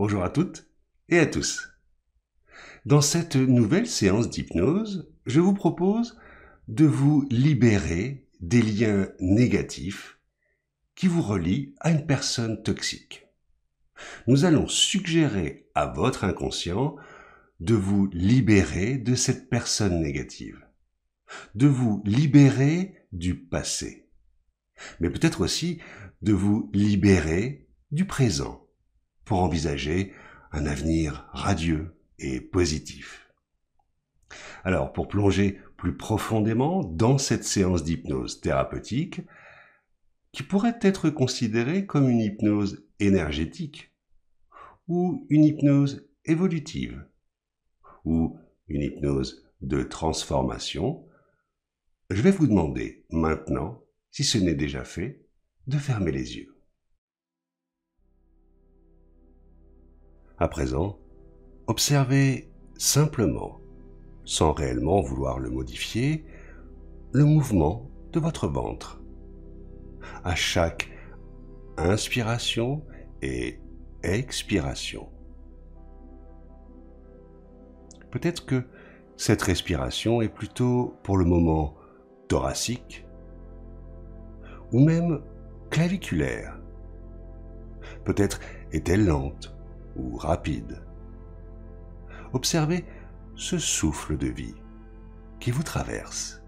Bonjour à toutes et à tous. Dans cette nouvelle séance d'hypnose, je vous propose de vous libérer des liens négatifs qui vous relient à une personne toxique. Nous allons suggérer à votre inconscient de vous libérer de cette personne négative, de vous libérer du passé, mais peut-être aussi de vous libérer du présent pour envisager un avenir radieux et positif. Alors, pour plonger plus profondément dans cette séance d'hypnose thérapeutique, qui pourrait être considérée comme une hypnose énergétique, ou une hypnose évolutive, ou une hypnose de transformation, je vais vous demander maintenant, si ce n'est déjà fait, de fermer les yeux. À présent, observez simplement, sans réellement vouloir le modifier, le mouvement de votre ventre. À chaque inspiration et expiration. Peut-être que cette respiration est plutôt pour le moment thoracique ou même claviculaire. Peut-être est-elle lente ou rapide. Observez ce souffle de vie qui vous traverse.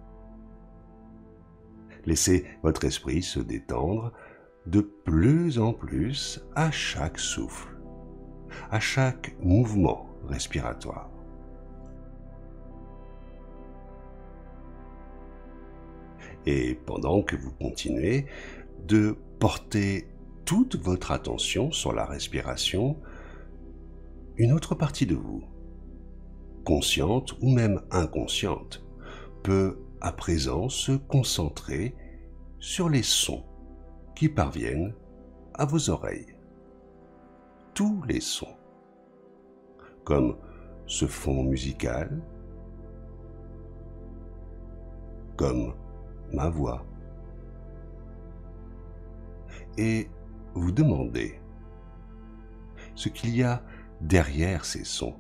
Laissez votre esprit se détendre de plus en plus à chaque souffle, à chaque mouvement respiratoire. Et pendant que vous continuez de porter toute votre attention sur la respiration, une autre partie de vous, consciente ou même inconsciente, peut à présent se concentrer sur les sons qui parviennent à vos oreilles. Tous les sons, comme ce fond musical, comme ma voix, et vous demandez ce qu'il y a derrière ces sons.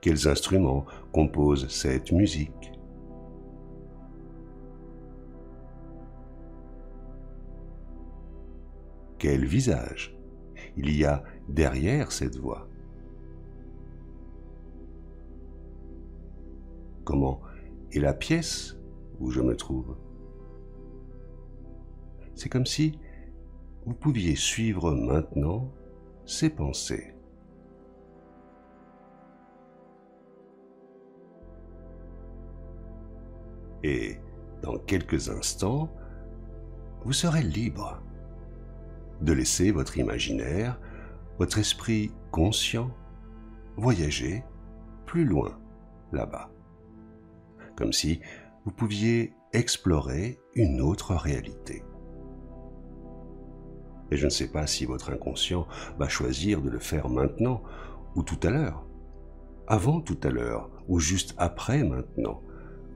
Quels instruments composent cette musique? Quel visage il y a derrière cette voix? Comment est la pièce où je me trouve? C'est comme si vous pouviez suivre maintenant ces pensées. Et dans quelques instants, vous serez libre de laisser votre imaginaire, votre esprit conscient, voyager plus loin là-bas. Comme si vous pouviez explorer une autre réalité. Et je ne sais pas si votre inconscient va choisir de le faire maintenant ou tout à l'heure, avant tout à l'heure ou juste après maintenant,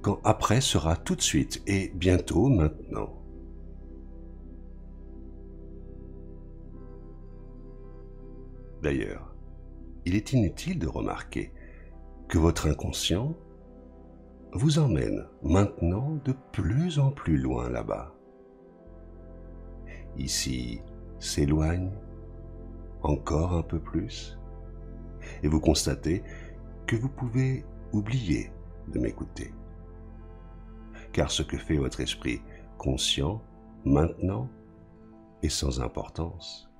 quand après sera tout de suite et bientôt maintenant. D'ailleurs, il est inutile de remarquer que votre inconscient vous emmène maintenant de plus en plus loin là-bas. Ici s'éloigne encore un peu plus et vous constatez que vous pouvez oublier de m'écouter. Car ce que fait votre esprit conscient maintenant est sans importance.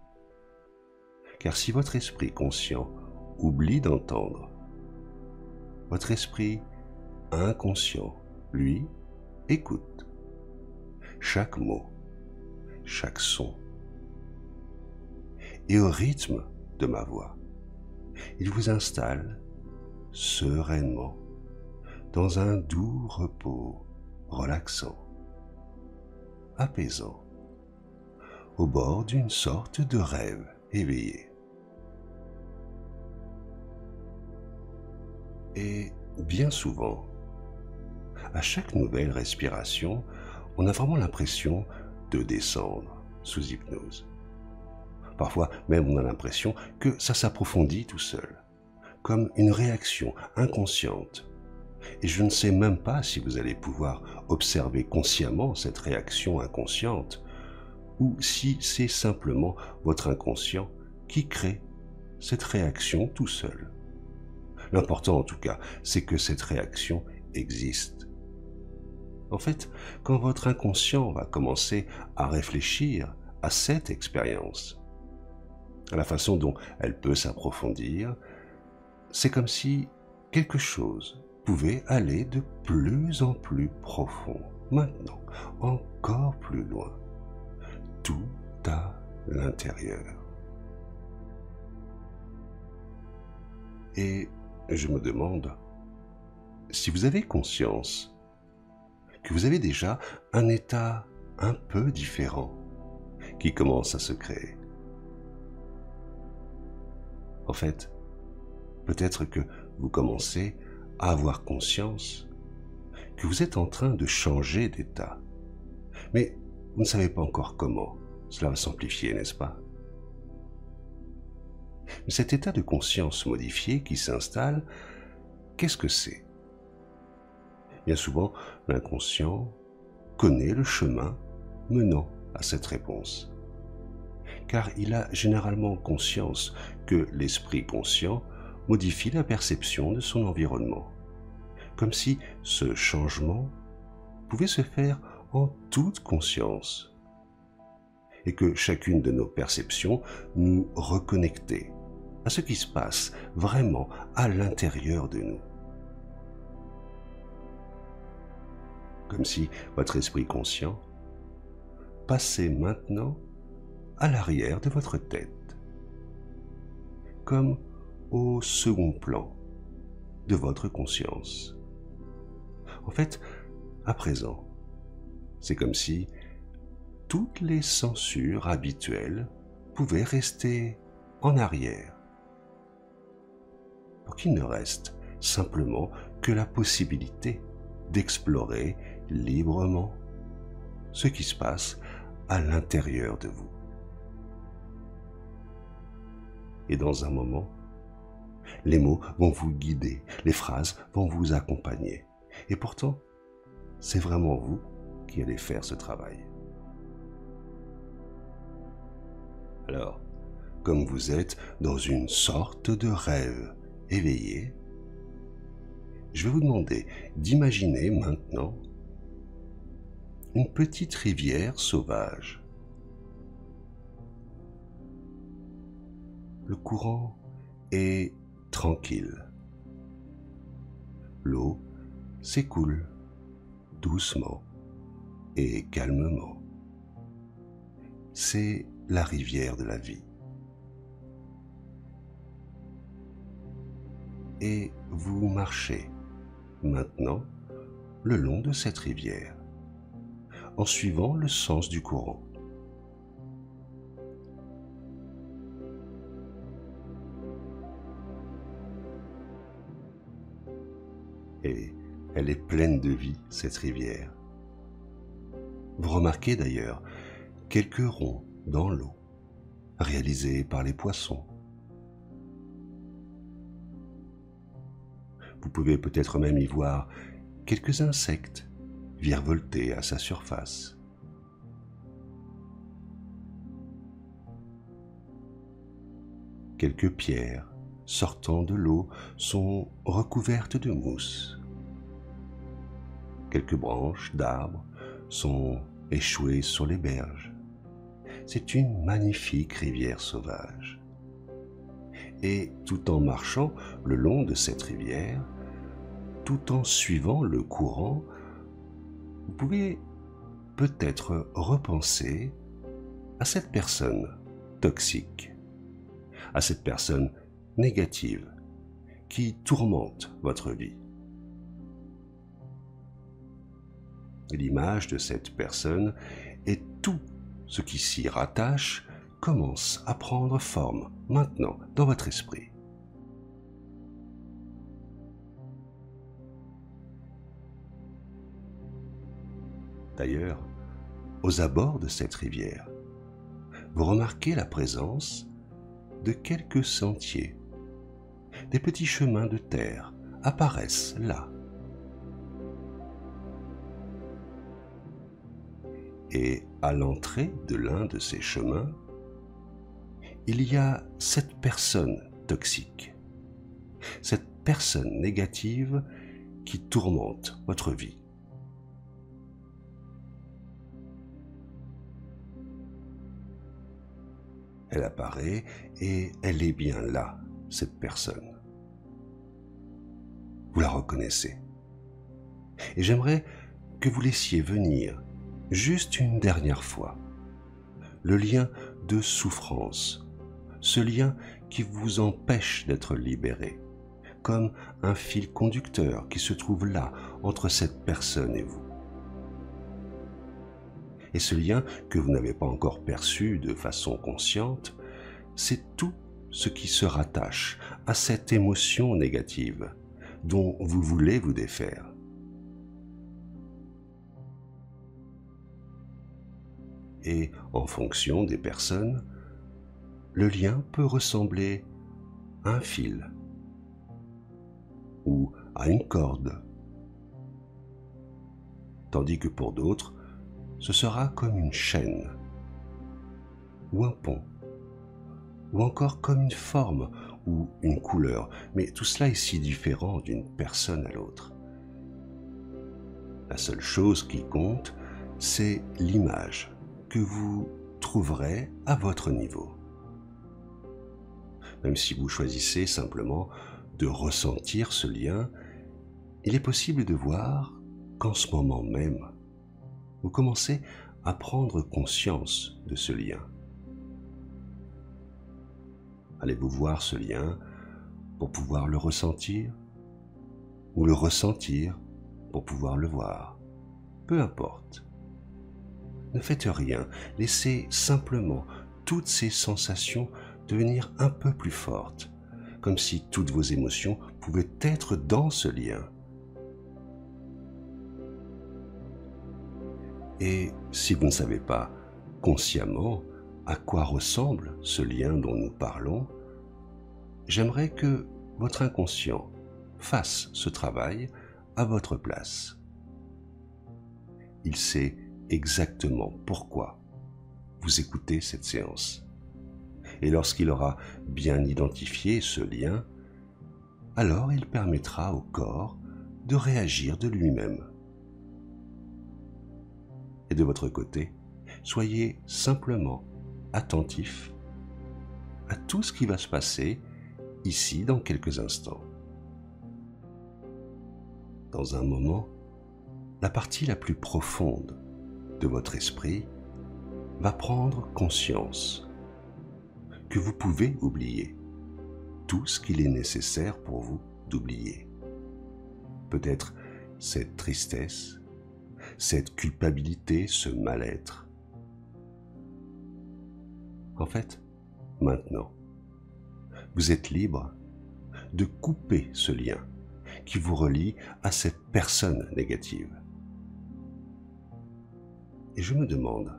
Car si votre esprit conscient oublie d'entendre, votre esprit inconscient, lui, écoute chaque mot, chaque son. Et au rythme de ma voix, il vous installe sereinement dans un doux repos relaxant, apaisant, au bord d'une sorte de rêve éveillé. Et bien souvent, à chaque nouvelle respiration, on a vraiment l'impression de descendre sous hypnose. Parfois même on a l'impression que ça s'approfondit tout seul, comme une réaction inconsciente. Et je ne sais même pas si vous allez pouvoir observer consciemment cette réaction inconsciente, ou si c'est simplement votre inconscient qui crée cette réaction tout seul. L'important en tout cas, c'est que cette réaction existe. En fait, quand votre inconscient va commencer à réfléchir à cette expérience, à la façon dont elle peut s'approfondir, c'est comme si quelque chose pouvait aller de plus en plus profond, maintenant, encore plus loin, tout à l'intérieur. Et je me demande, si vous avez conscience que vous avez déjà un état un peu différent qui commence à se créer. En fait, peut-être que vous commencez à avoir conscience que vous êtes en train de changer d'état, mais vous ne savez pas encore comment. Cela va s'amplifier, n'est-ce pas? Mais cet état de conscience modifié qui s'installe, qu'est-ce que c'est? Bien souvent, l'inconscient connaît le chemin menant à cette réponse, car il a généralement conscience que l'esprit conscient modifie la perception de son environnement, comme si ce changement pouvait se faire en toute conscience, et que chacune de nos perceptions nous reconnectait à ce qui se passe vraiment à l'intérieur de nous. Comme si votre esprit conscient passait maintenant à l'arrière de votre tête, comme au second plan de votre conscience. En fait, à présent, c'est comme si toutes les censures habituelles pouvaient rester en arrière, pour qu'il ne reste simplement que la possibilité d'explorer librement ce qui se passe à l'intérieur de vous. Et dans un moment, les mots vont vous guider, les phrases vont vous accompagner. Et pourtant, c'est vraiment vous qui allez faire ce travail. Alors, comme vous êtes dans une sorte de rêve éveillé, je vais vous demander d'imaginer maintenant une petite rivière sauvage. Le courant est tranquille. L'eau s'écoule doucement et calmement. C'est la rivière de la vie. Et vous marchez maintenant le long de cette rivière, en suivant le sens du courant. Et elle est pleine de vie, cette rivière. Vous remarquez d'ailleurs quelques ronds dans l'eau, réalisés par les poissons. Vous pouvez peut-être même y voir quelques insectes virevolter à sa surface. Quelques pierres sortant de l'eau sont recouvertes de mousse. Quelques branches d'arbres sont échouées sur les berges. C'est une magnifique rivière sauvage. Et tout en marchant le long de cette rivière, tout en suivant le courant, vous pouvez peut-être repenser à cette personne toxique, à cette personne négative qui tourmente votre vie. L'image de cette personne et tout ce qui s'y rattache commence à prendre forme maintenant dans votre esprit. D'ailleurs, aux abords de cette rivière, vous remarquez la présence de quelques sentiers. Des petits chemins de terre apparaissent là. Et à l'entrée de l'un de ces chemins, il y a cette personne toxique, cette personne négative qui tourmente votre vie. Elle apparaît et elle est bien là, cette personne. Vous la reconnaissez. Et j'aimerais que vous laissiez venir, juste une dernière fois, le lien de souffrance, ce lien qui vous empêche d'être libéré, comme un fil conducteur qui se trouve là, entre cette personne et vous. Et ce lien que vous n'avez pas encore perçu de façon consciente, c'est tout ce qui se rattache à cette émotion négative dont vous voulez vous défaire. Et en fonction des personnes, le lien peut ressembler à un fil ou à une corde, tandis que pour d'autres, ce sera comme une chaîne ou un pont, ou encore comme une forme ou une couleur, mais tout cela est si différent d'une personne à l'autre. La seule chose qui compte, c'est l'image que vous trouverez à votre niveau. Même si vous choisissez simplement de ressentir ce lien, il est possible de voir qu'en ce moment même, vous commencez à prendre conscience de ce lien. Allez-vous voir ce lien pour pouvoir le ressentir, ou le ressentir pour pouvoir le voir? Peu importe. Ne faites rien, laissez simplement toutes ces sensations devenir un peu plus fortes, comme si toutes vos émotions pouvaient être dans ce lien. Et si vous ne savez pas consciemment à quoi ressemble ce lien dont nous parlons, j'aimerais que votre inconscient fasse ce travail à votre place. Il sait exactement pourquoi vous écoutez cette séance. Et lorsqu'il aura bien identifié ce lien, alors il permettra au corps de réagir de lui-même. Et de votre côté, soyez simplement attentif à tout ce qui va se passer ici dans quelques instants. Dans un moment, la partie la plus profonde de votre esprit va prendre conscience que vous pouvez oublier tout ce qu'il est nécessaire pour vous d'oublier. Peut-être cette tristesse, cette culpabilité, ce mal-être. En fait, maintenant, vous êtes libre de couper ce lien qui vous relie à cette personne négative. Et je me demande,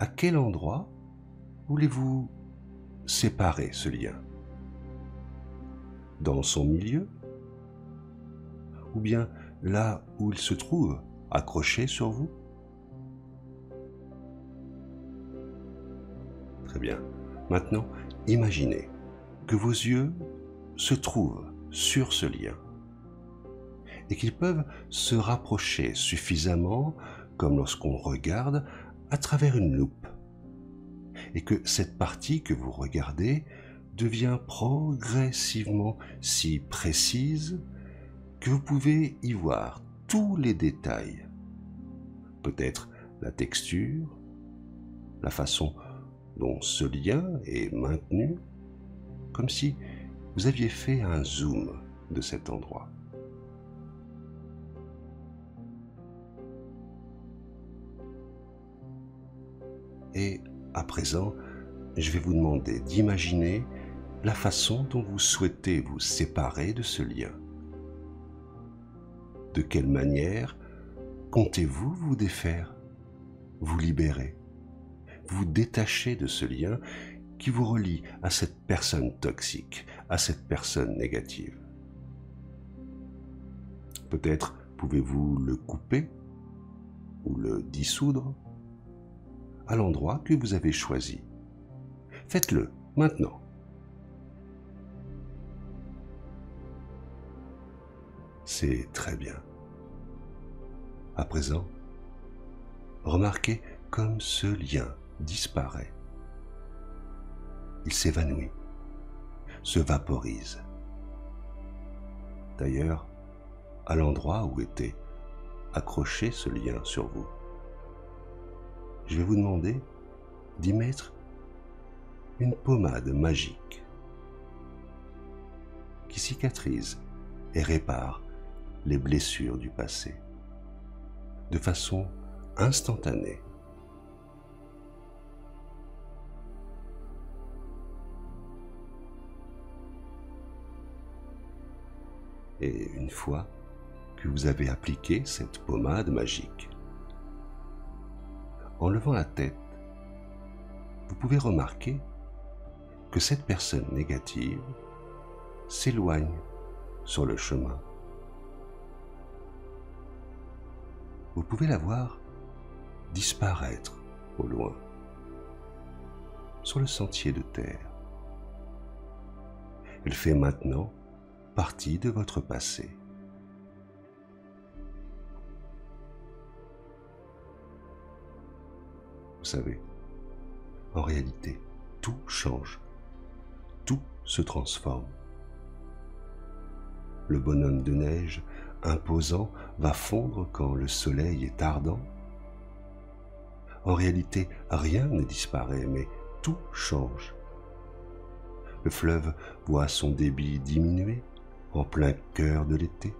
à quel endroit voulez-vous séparer ce lien? Dans son milieu? Ou bien là où il se trouve, accroché sur vous? Très bien. Maintenant, imaginez que vos yeux se trouvent sur ce lien et qu'ils peuvent se rapprocher suffisamment, comme lorsqu'on regarde à travers une loupe, et que cette partie que vous regardez devient progressivement si précise que vous pouvez y voir tous les détails, peut-être la texture, la façon dont ce lien est maintenu, comme si vous aviez fait un zoom de cet endroit. Et à présent, je vais vous demander d'imaginer la façon dont vous souhaitez vous séparer de ce lien. De quelle manière comptez-vous vous défaire, vous libérer, vous détachez de ce lien qui vous relie à cette personne toxique, à cette personne négative. Peut-être pouvez-vous le couper ou le dissoudre à l'endroit que vous avez choisi. Faites-le maintenant. C'est très bien. À présent, remarquez comme ce lien disparaît. Il s'évanouit, se vaporise. D'ailleurs, à l'endroit où était accroché ce lien sur vous, je vais vous demander d'y mettre une pommade magique qui cicatrise et répare les blessures du passé de façon instantanée. Et une fois que vous avez appliqué cette pommade magique, en levant la tête, vous pouvez remarquer que cette personne négative s'éloigne sur le chemin. Vous pouvez la voir disparaître au loin, sur le sentier de terre. Elle fait maintenant partie de votre passé. Vous savez, en réalité, tout change, tout se transforme. Le bonhomme de neige imposant va fondre quand le soleil est ardent. En réalité, rien ne disparaît, mais tout change. Le fleuve voit son débit diminuer en plein cœur de l'été.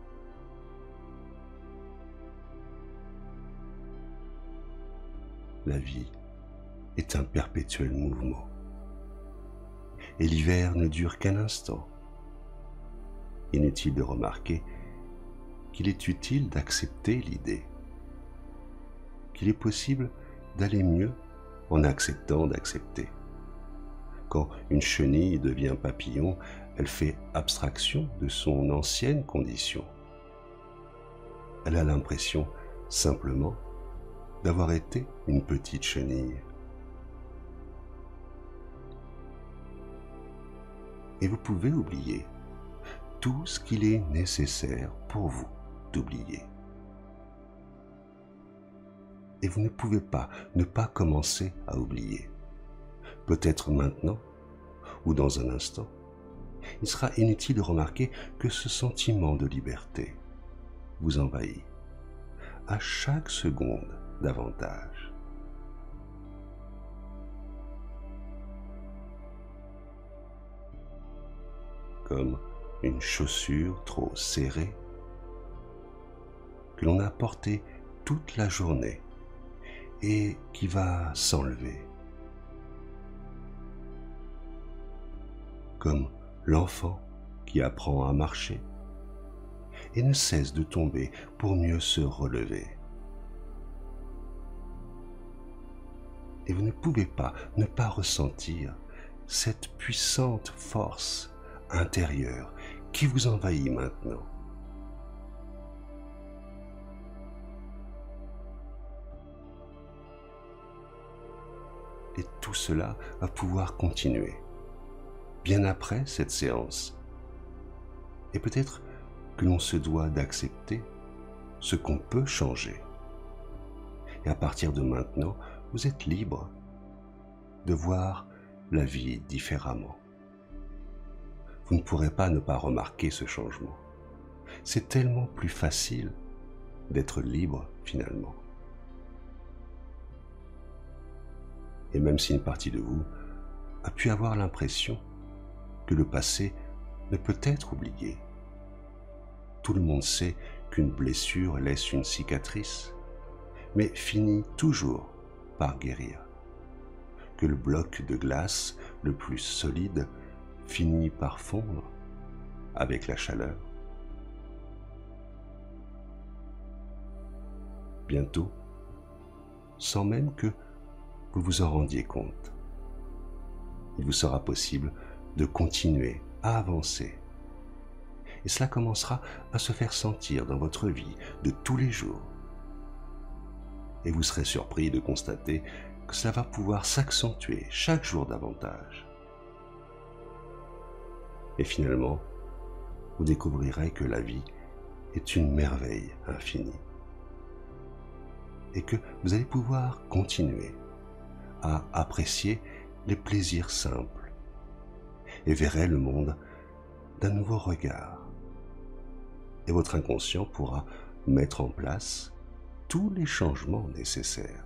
La vie est un perpétuel mouvement. Et l'hiver ne dure qu'un instant. Inutile de remarquer qu'il est utile d'accepter l'idée, qu'il est possible d'aller mieux en acceptant d'accepter. Quand une chenille devient papillon, elle fait abstraction de son ancienne condition. Elle a l'impression simplement d'avoir été une petite chenille. Et vous pouvez oublier tout ce qu'il est nécessaire pour vous d'oublier. Et vous ne pouvez pas ne pas commencer à oublier. Peut-être maintenant ou dans un instant. Il sera inutile de remarquer que ce sentiment de liberté vous envahit à chaque seconde davantage. Comme une chaussure trop serrée que l'on a portée toute la journée et qui va s'enlever. Comme l'enfant qui apprend à marcher et ne cesse de tomber pour mieux se relever. Et vous ne pouvez pas ne pas ressentir cette puissante force intérieure qui vous envahit maintenant. Et tout cela va pouvoir continuer, bien après cette séance. Et peut-être que l'on se doit d'accepter ce qu'on peut changer. Et à partir de maintenant, vous êtes libre de voir la vie différemment. Vous ne pourrez pas ne pas remarquer ce changement. C'est tellement plus facile d'être libre finalement. Et même si une partie de vous a pu avoir l'impression que le passé ne peut être oublié, tout le monde sait qu'une blessure laisse une cicatrice, mais finit toujours par guérir, que le bloc de glace le plus solide finit par fondre avec la chaleur. Bientôt, sans même que vous vous en rendiez compte. Il vous sera possible de continuer à avancer. Et cela commencera à se faire sentir dans votre vie de tous les jours. Et vous serez surpris de constater que cela va pouvoir s'accentuer chaque jour davantage. Et finalement, vous découvrirez que la vie est une merveille infinie. Et que vous allez pouvoir continuer à apprécier les plaisirs simples et verrez le monde d'un nouveau regard. Et votre inconscient pourra mettre en place tous les changements nécessaires.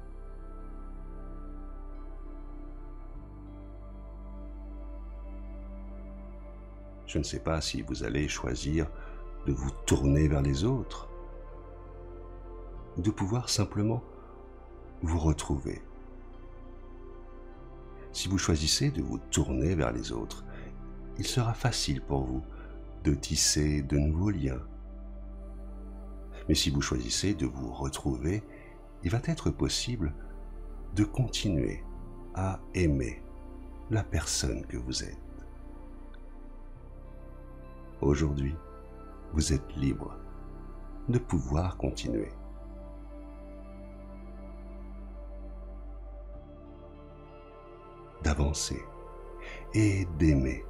Je ne sais pas si vous allez choisir de vous tourner vers les autres ou de pouvoir simplement vous retrouver. Si vous choisissez de vous tourner vers les autres, il sera facile pour vous de tisser de nouveaux liens. Mais si vous choisissez de vous retrouver, il va être possible de continuer à aimer la personne que vous êtes. Aujourd'hui, vous êtes libre de pouvoir continuer. D'avancer et d'aimer,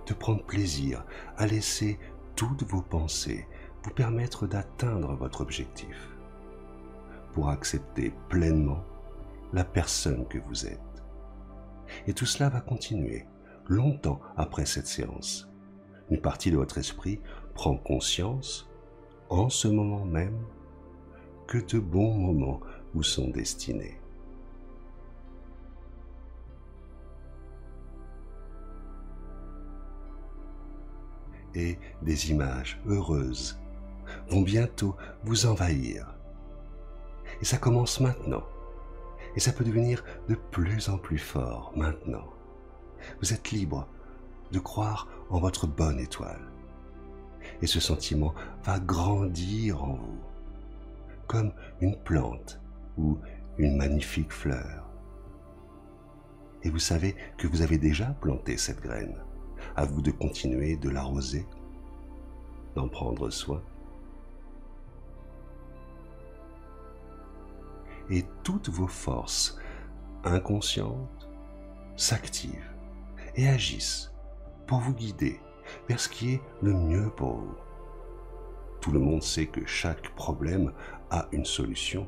de prendre plaisir à laisser toutes vos pensées vous permettre d'atteindre votre objectif, pour accepter pleinement la personne que vous êtes. Et tout cela va continuer longtemps après cette séance. Une partie de votre esprit prend conscience, en ce moment même, que de bons moments vous sont destinés. Et des images heureuses vont bientôt vous envahir. Et ça commence maintenant. Et ça peut devenir de plus en plus fort maintenant. Vous êtes libre de croire en votre bonne étoile. Et ce sentiment va grandir en vous, comme une plante ou une magnifique fleur. Et vous savez que vous avez déjà planté cette graine. À vous de continuer de l'arroser, d'en prendre soin. Et toutes vos forces inconscientes s'activent et agissent pour vous guider vers ce qui est le mieux pour vous. Tout le monde sait que chaque problème a une solution,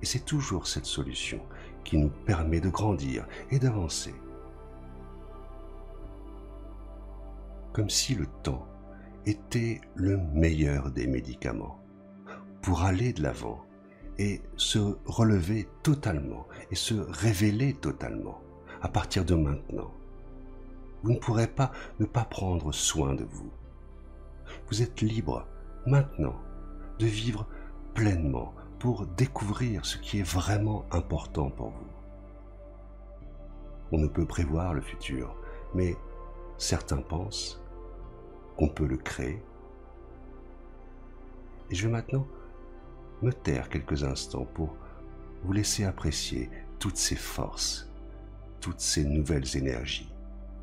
et c'est toujours cette solution qui nous permet de grandir et d'avancer. Comme si le temps était le meilleur des médicaments pour aller de l'avant et se relever totalement et se révéler totalement à partir de maintenant. Vous ne pourrez pas ne pas prendre soin de vous. Vous êtes libre maintenant de vivre pleinement pour découvrir ce qui est vraiment important pour vous. On ne peut prévoir le futur, mais certains pensent qu'on peut le créer. Et je vais maintenant me taire quelques instants pour vous laisser apprécier toutes ces forces, toutes ces nouvelles énergies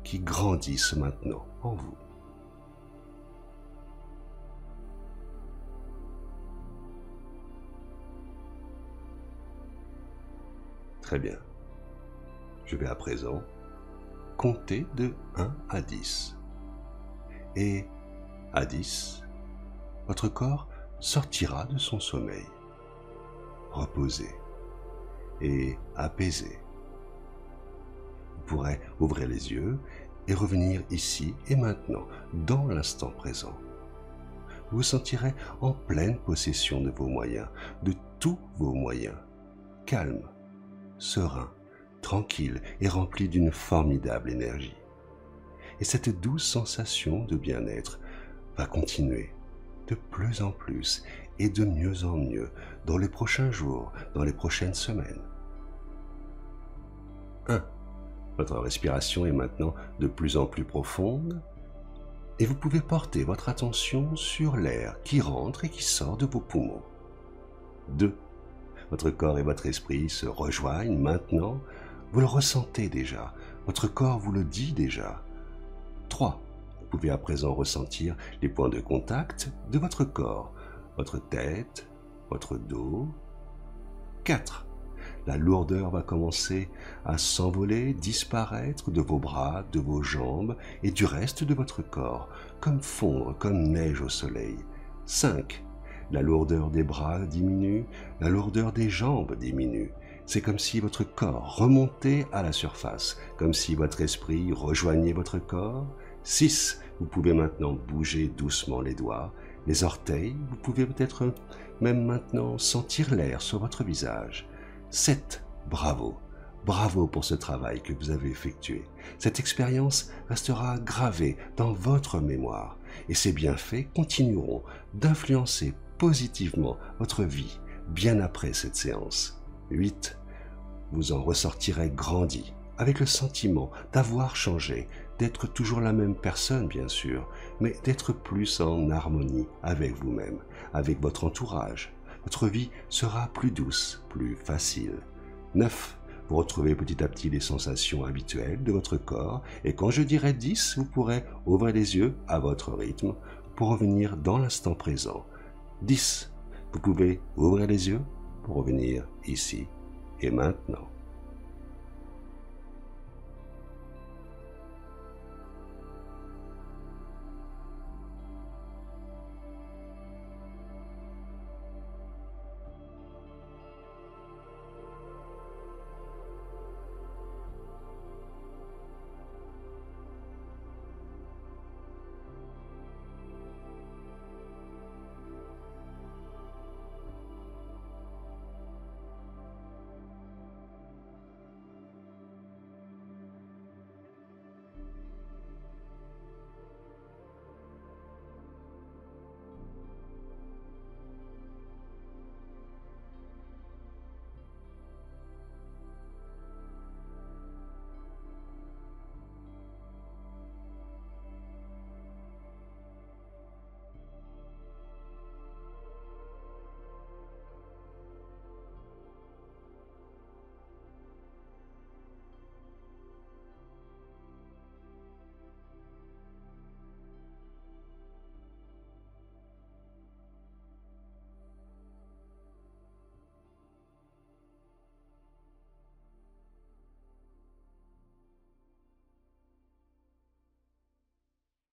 qui grandissent maintenant en vous. Très bien. Je vais à présent compter de 1 à 10. Et à 10, votre corps sortira de son sommeil, reposé et apaisé. Vous pourrez ouvrir les yeux et revenir ici et maintenant, dans l'instant présent. Vous vous sentirez en pleine possession de vos moyens, de tous vos moyens, calme, serein, tranquille et rempli d'une formidable énergie. Et cette douce sensation de bien-être va continuer de plus en plus et de mieux en mieux dans les prochains jours, dans les prochaines semaines. 1. Votre respiration est maintenant de plus en plus profonde et vous pouvez porter votre attention sur l'air qui rentre et qui sort de vos poumons. 2. Votre corps et votre esprit se rejoignent maintenant. Vous le ressentez déjà. Votre corps vous le dit déjà. 3. Vous pouvez à présent ressentir les points de contact de votre corps, votre tête, votre dos. 4. La lourdeur va commencer à s'envoler, disparaître de vos bras, de vos jambes et du reste de votre corps, comme fondre, comme neige au soleil. 5. La lourdeur des bras diminue, la lourdeur des jambes diminue. C'est comme si votre corps remontait à la surface, comme si votre esprit rejoignait votre corps. 6. Vous pouvez maintenant bouger doucement les doigts, les orteils, vous pouvez peut-être même maintenant sentir l'air sur votre visage. 7. Bravo. Bravo pour ce travail que vous avez effectué. Cette expérience restera gravée dans votre mémoire et ces bienfaits continueront d'influencer positivement votre vie bien après cette séance. 8. Vous en ressortirez grandi, avec le sentiment d'avoir changé, d'être toujours la même personne bien sûr, mais d'être plus en harmonie avec vous-même, avec votre entourage. Votre vie sera plus douce, plus facile. 9. Vous retrouvez petit à petit les sensations habituelles de votre corps et quand je dirai 10, vous pourrez ouvrir les yeux à votre rythme pour revenir dans l'instant présent. 10. Vous pouvez ouvrir les yeux pour revenir ici et maintenant.